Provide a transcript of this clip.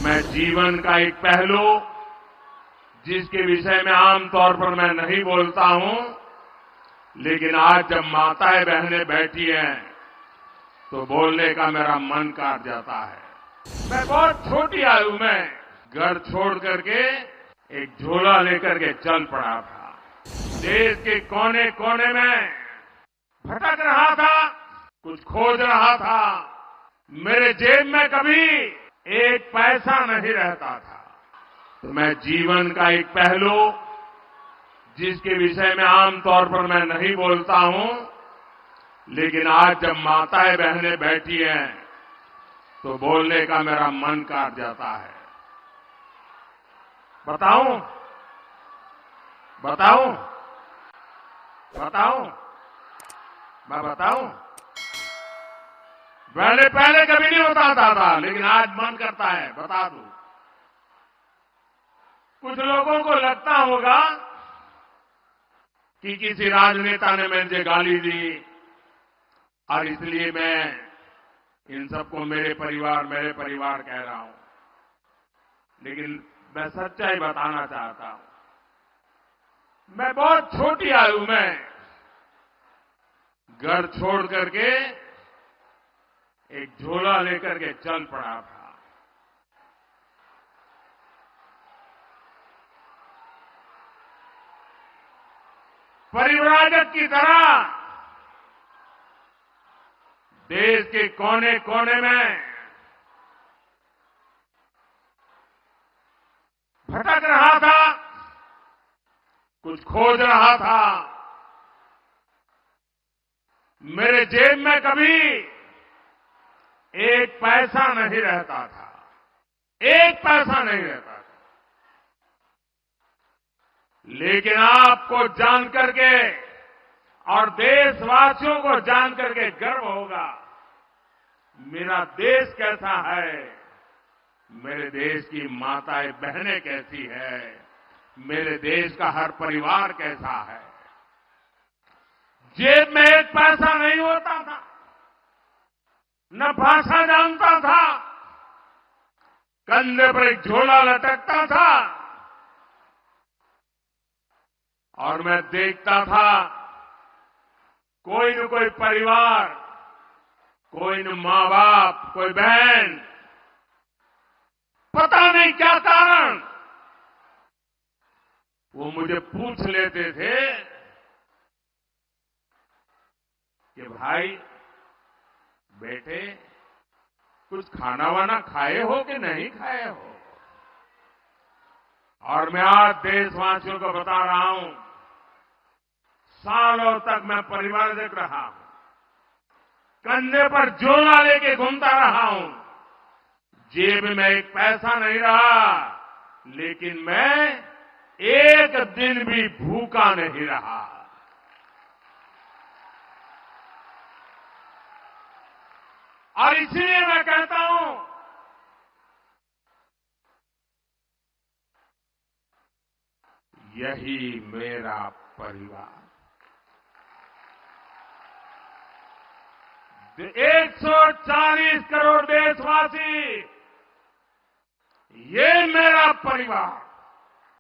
मैं जीवन का एक पहलू जिसके विषय में आमतौर पर मैं नहीं बोलता हूं, लेकिन आज जब माताएं बहनें बैठी हैं तो बोलने का मेरा मन काट जाता है। मैं बहुत छोटी आयु में घर छोड़ करके एक झोला लेकर के चल पड़ा था। देश के कोने कोने में भटक रहा था, कुछ खोज रहा था। मेरे जेब में कभी एक पैसा नहीं रहता था। तो मैं जीवन का एक पहलू जिसके विषय में आमतौर पर मैं नहीं बोलता हूं, लेकिन आज जब माताएं बहनें बैठी हैं तो बोलने का मेरा मन काट जाता है। बताऊं बताऊं बताऊं मैं बताऊं? पहले कभी नहीं बताता था, लेकिन आज मन करता है बता दूं। कुछ लोगों को लगता होगा कि किसी राजनेता ने मुझे गाली दी और इसलिए मैं इन सबको मेरे परिवार कह रहा हूं, लेकिन मैं सच्चाई बताना चाहता हूं। मैं बहुत छोटी आयु में घर छोड़ करके एक झोला लेकर के चल पड़ा था। परिव्राजक की तरह देश के कोने कोने में भटक रहा था, कुछ खोज रहा था। मेरे जेब में कभी एक पैसा नहीं रहता था, एक पैसा नहीं रहता था। लेकिन आपको जान करके और देशवासियों को जान करके गर्व होगा, मेरा देश कैसा है, मेरे देश की माताएं बहनें कैसी है, मेरे देश का हर परिवार कैसा है। जेब में एक पैसा नहीं होता था, न भाषा जानता था, कंधे पर एक झोला लटकता था और मैं देखता था कोई न कोई परिवार, कोई न मां बाप, कोई बहन, पता नहीं क्या कारण, वो मुझे पूछ लेते थे कि भाई बेटे कुछ खाना वाना खाए हो कि नहीं खाए हो। और मैं आज देशवासियों को बता रहा हूं, सालों तक मैं परिवारजक रहा हूं, कंधे पर झोला लेके घूमता रहा हूं, जेब में एक पैसा नहीं रहा, लेकिन मैं एक दिन भी भूखा नहीं रहा। और इसलिए मैं कहता हूं, यही मेरा परिवार। 140 करोड़ देशवासी, ये मेरा परिवार।